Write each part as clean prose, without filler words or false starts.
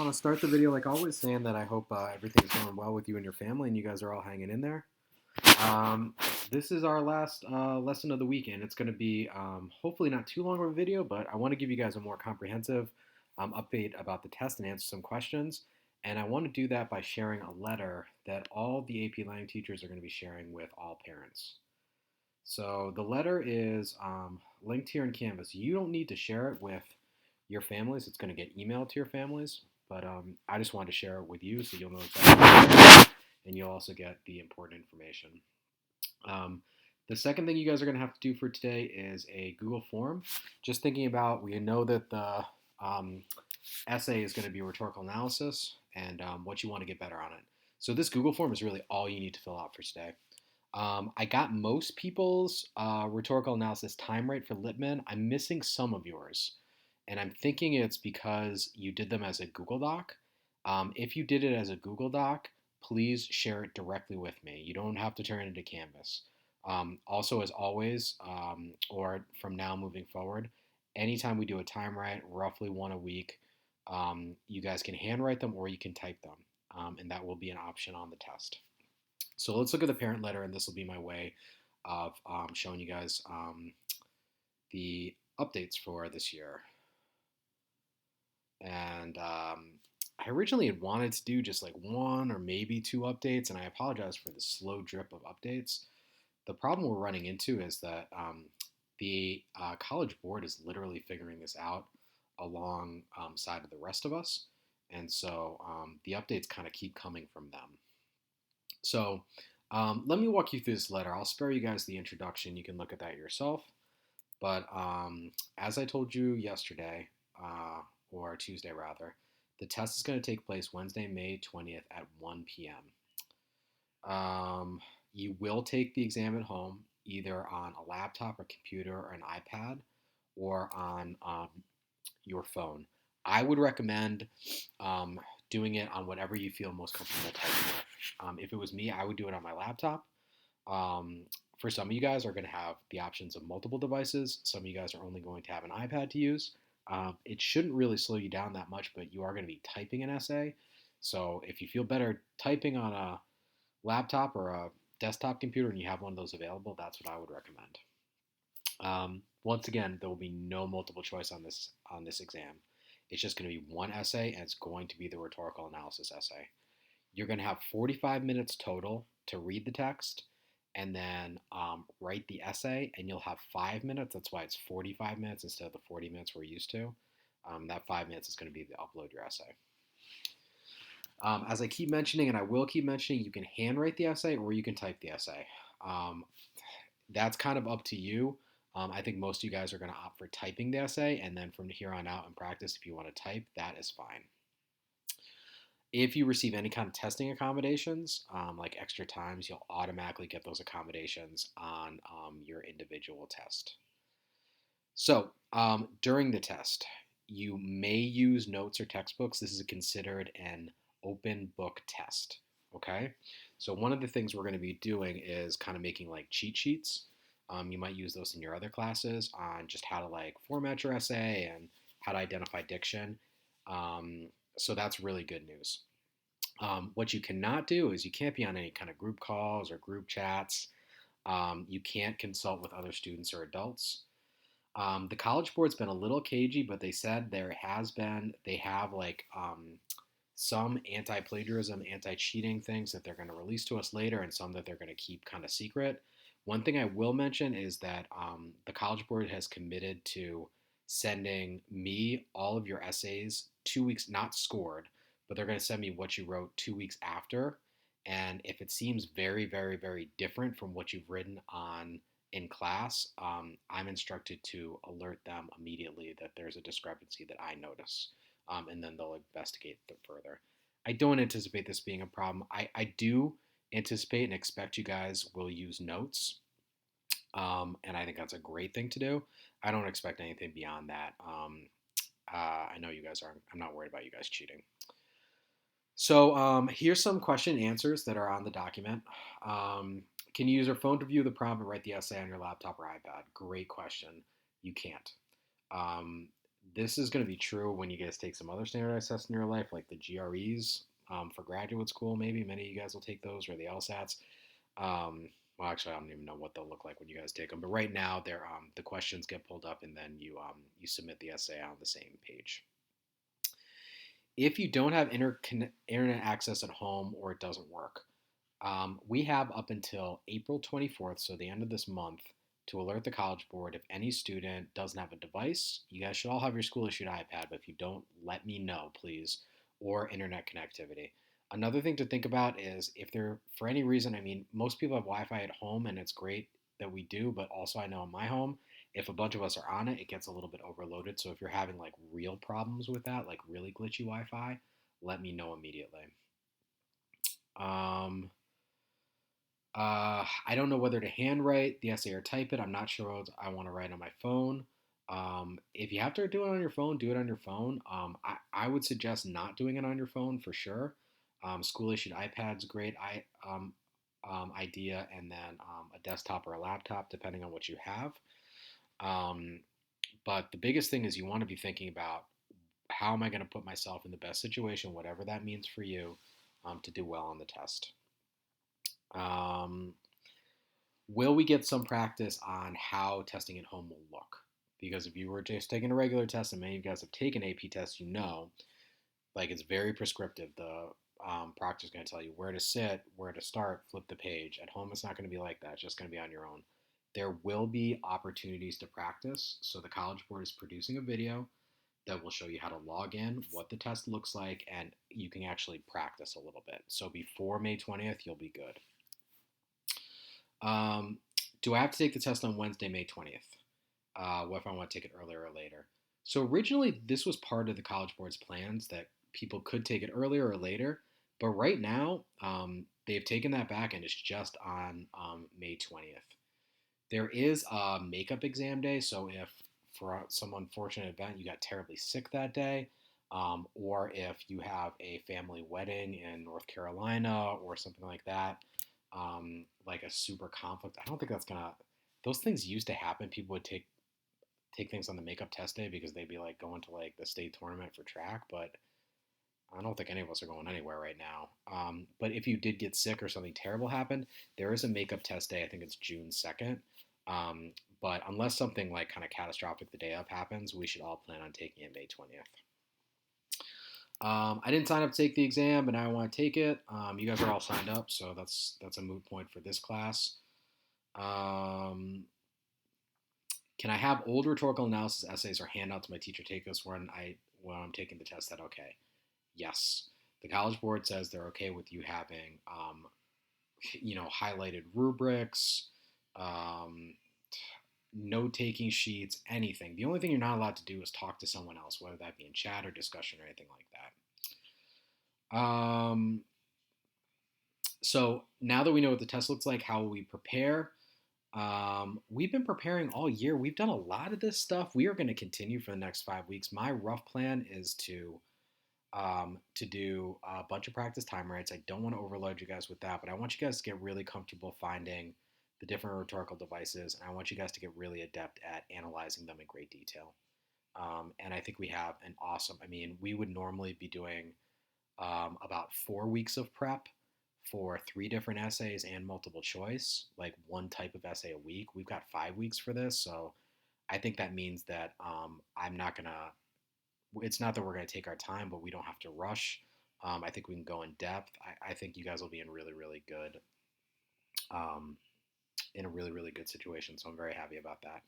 I want to start the video like always saying that I hope everything's going well with you and your family and you guys are all hanging in there. Um, this is our last lesson of the weekend. It's going to be hopefully not too long of a video, but I want to give you guys a more comprehensive update about the test and answer some questions. And I want to do that by sharing a letter that all the AP Lang teachers are going to be sharing with all parents. So the letter is linked here in Canvas. You don't need to share it with your families. It's going to get emailed to your families, but I just wanted to share it with you so you'll know exactly, and you'll also get the important information. Um, the second thing you guys are going to have to do for today is a Google form. Just thinking about, we know that the essay is going to be rhetorical analysis and what you want to get better on it. So this Google form is really all you need to fill out for today. I got most people's rhetorical analysis time right for Littman. I'm missing some of yours. And I'm thinking it's because you did them as a Google Doc. If you did it as a Google Doc, please share it directly with me. You don't have to turn it into Canvas. Also, as always, or from now moving forward, anytime we do a time write, roughly one a week, you guys can handwrite them or you can type them. And that will be an option on the test. So let's look at the parent letter, and this will be my way of showing you guys the updates for this year. And I originally had wanted to do just like one or maybe two updates, and I apologize for the slow drip of updates. The problem we're running into is that the College Board is literally figuring this out alongside of the rest of us, and so the updates kind of keep coming from them. So let me walk you through this letter. I'll spare you guys the introduction. You can look at that yourself. But as I told you yesterday, or Tuesday rather, the test is going to take place Wednesday, May 20th at 1 p.m. You will take the exam at home, either on a laptop or computer or an iPad or on your phone. I would recommend doing it on whatever you feel most comfortable typing with. If it was me, I would do it on my laptop. Um, for some of you guys are going to have the options of multiple devices. Some of you guys are only going to have an iPad to use. It shouldn't really slow you down that much, but you are going to be typing an essay. So if you feel better typing on a laptop or a desktop computer and you have one of those available, that's what I would recommend. Once again, there will be no multiple choice on this exam. It's just going to be one essay, and it's going to be the rhetorical analysis essay. You're going to have 45 minutes total to read the text and then write the essay, and you'll have 5 minutes. That's why it's 45 minutes instead of the 40 minutes we're used to. That 5 minutes is going to be to upload your essay. As I keep mentioning, and I will keep mentioning, you can handwrite the essay or you can type the essay. That's kind of up to you. I think most of you guys are going to opt for typing the essay, and then from here on out in practice, if you want to type, that is fine. If you receive any kind of testing accommodations, like extra times, you'll automatically get those accommodations on your individual test. So during the test, you may use notes or textbooks. This is considered an open book test. Okay, so one of the things we're going to be doing is kind of making like cheat sheets. You might use those in your other classes on just how to like format your essay and how to identify diction. So that's really good news. What you cannot do is you can't be on any kind of group calls or group chats. You can't consult with other students or adults. The College Board's been a little cagey, but they said they have like some anti-plagiarism, anti-cheating things that they're going to release to us later, and some that they're going to keep kind of secret. One thing I will mention is that the College Board has committed to sending me all of your essays 2 weeks, not scored, but they're going to send me what you wrote 2 weeks after. And if it seems very, very, very different from what you've written on in class, I'm instructed to alert them immediately that there's a discrepancy that I notice, and then they'll investigate it further. I don't anticipate this being a problem. I do anticipate and expect you guys will use notes, and I think that's a great thing to do. I don't expect anything beyond that. I know you guys aren't. I'm not worried about you guys cheating. So here's some question and answers that are on the document. Can you use your phone to view the prompt and write the essay on your laptop or iPad? Great question. You can't. This is going to be true when you guys take some other standardized tests in your life, like the GREs for graduate school. Maybe many of you guys will take those, or the LSATs. Well, actually, I don't even know what they'll look like when you guys take them. But right now, they're the questions get pulled up, and then you submit the essay on the same page. If you don't have internet access at home or it doesn't work, we have up until April 24th, so the end of this month, to alert the College Board if any student doesn't have a device. You guys should all have your school issued iPad, but if you don't, let me know, please, or internet connectivity. Another thing to think about is if there, for any reason, I mean, most people have Wi Fi at home, and it's great that we do, but also I know in my home, if a bunch of us are on it, it gets a little bit overloaded. So if you're having like real problems with that, like really glitchy Wi Fi, let me know immediately. Um, I don't know whether to handwrite the essay or type it. I'm not sure what I want to write on my phone. If you have to do it on your phone, do it on your phone. I would suggest not doing it on your phone for sure. School issued iPad's great idea, and then a desktop or a laptop, depending on what you have. Um, but the biggest thing is you want to be thinking about how am I going to put myself in the best situation, whatever that means for you, to do well on the test. Um, will we get some practice on how testing at home will look? Because if you were just taking a regular test, and many of you guys have taken AP tests, you know, like it's very prescriptive. The proctor is going to tell you where to sit, where to start, flip the page. At home, it's not going to be like that. It's just going to be on your own. There will be opportunities to practice. So the College Board is producing a video that will show you how to log in, what the test looks like, and you can actually practice a little bit. So before May 20th, you'll be good. Um, do I have to take the test on Wednesday, May 20th? What if I want to take it earlier or later? So originally, this was part of the College Board's plans that people could take it earlier or later. But right now, they've taken that back and it's just on May 20th. There is a makeup exam day. So if for some unfortunate event you got terribly sick that day, or if you have a family wedding in North Carolina or something like that, like a super conflict. I don't think that's gonna. Those things used to happen. People would take things on the makeup test day because they'd be like going to like the state tournament for track, but I don't think any of us are going anywhere right now. But if you did get sick or something terrible happened, there is a makeup test day. I think it's June 2nd. Um, but unless something like kind of catastrophic the day of happens, we should all plan on taking it May 20th. I didn't sign up to take the exam, but now I want to take it. You guys are all signed up, so that's a moot point for this class. Um, can I have old rhetorical analysis essays or handouts my teacher take us when I'm taking the test? That okay? Yes. The College Board says they're okay with you having highlighted rubrics, um, note taking sheets, anything. The only thing you're not allowed to do is talk to someone else, whether that be in chat or discussion or anything like that. So now that we know what the test looks like, how will we prepare? We've been preparing all year. We've done a lot of this stuff. We are going to continue for the next 5 weeks. My rough plan is to do a bunch of practice time writes. I don't want to overload you guys with that, but I want you guys to get really comfortable finding the different rhetorical devices, and I want you guys to get really adept at analyzing them in great detail. And I think we have an awesome. I mean, we would normally be doing about 4 weeks of prep for 3 different essays and multiple choice, like one type of essay a week. We've got 5 weeks for this, so I think that means that I'm not gonna. It's not that we're gonna take our time, but we don't have to rush. I think we can go in depth. I think you guys will be in really, really good, um, in a really, really good situation. So I'm very happy about that.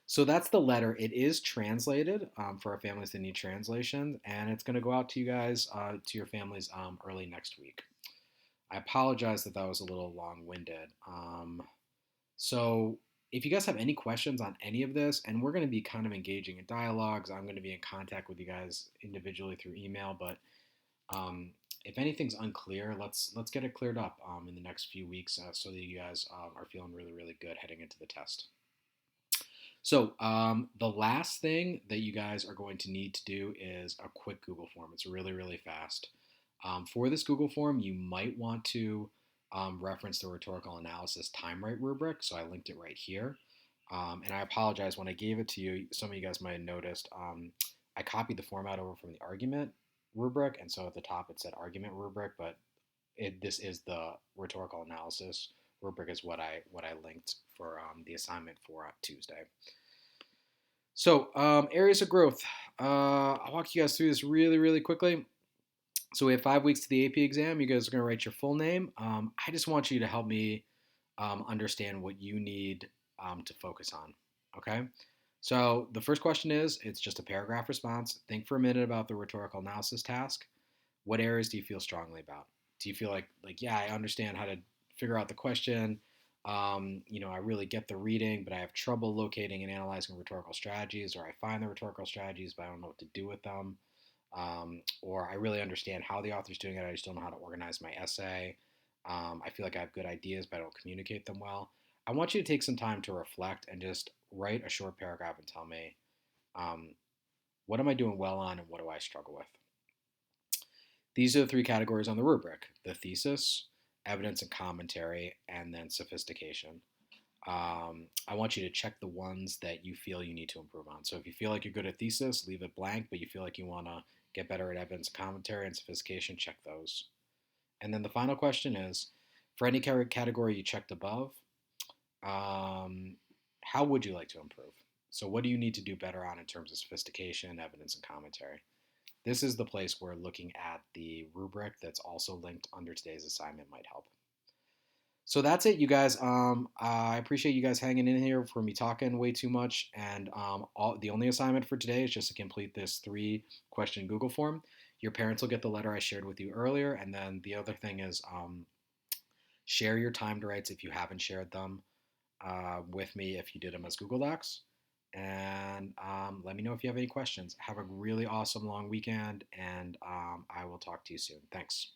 So that's the letter. It is translated for our families that need translations, and it's going to go out to you guys, to your families, early next week. I apologize that that was a little long-winded. So if you guys have any questions on any of this, and we're going to be kind of engaging in dialogues, I'm going to be in contact with you guys individually through email. But if anything's unclear, let's get it cleared up in the next few weeks, so that you guys are feeling really, really good heading into the test. So the last thing that you guys are going to need to do is a quick Google form. It's really, really fast. For this Google form, you might want to reference the rhetorical analysis time right rubric. So I linked it right here. And I apologize when I gave it to you. Some of you guys might have noticed I copied the format over from the argument rubric, and so at the top it said argument rubric, but this is the rhetorical analysis rubric is what I linked for the assignment for Tuesday. So areas of growth. I'll walk you guys through this really quickly. So we have 5 weeks to the AP exam. You guys are going to write your full name. I just want you to help me understand what you need to focus on. Okay. So the first question is it's just a paragraph response. Think for a minute about the rhetorical analysis task. What areas do you feel strongly about? Do you feel like yeah, I understand how to figure out the question. I really get the reading, but I have trouble locating and analyzing rhetorical strategies, or I find the rhetorical strategies, but I don't know what to do with them. Or I really understand how the author's doing it. I just don't know how to organize my essay. I feel like I have good ideas, but I don't communicate them well. I want you to take some time to reflect and just write a short paragraph and tell me um, what am I doing well on and what do I struggle with. These are the three categories on the rubric: the thesis, evidence and commentary, and then sophistication. I want you to check the ones that you feel you need to improve on. So if you feel like you're good at thesis, leave it blank, but you feel like you want to get better at evidence and commentary and sophistication, check those. And then the final question is for any category you checked above, um, how would you like to improve? So, what do you need to do better on in terms of sophistication, evidence, and commentary? This is the place where looking at the rubric that's also linked under today's assignment might help. So that's it, you guys. I appreciate you guys hanging in here for me talking way too much. And the only assignment for today is just to complete this 3-question Google form. Your parents will get the letter I shared with you earlier. And then the other thing is share your timed writes if you haven't shared them with me if you did them as Google Docs. And let me know if you have any questions. Have a really awesome long weekend, and I will talk to you soon. Thanks.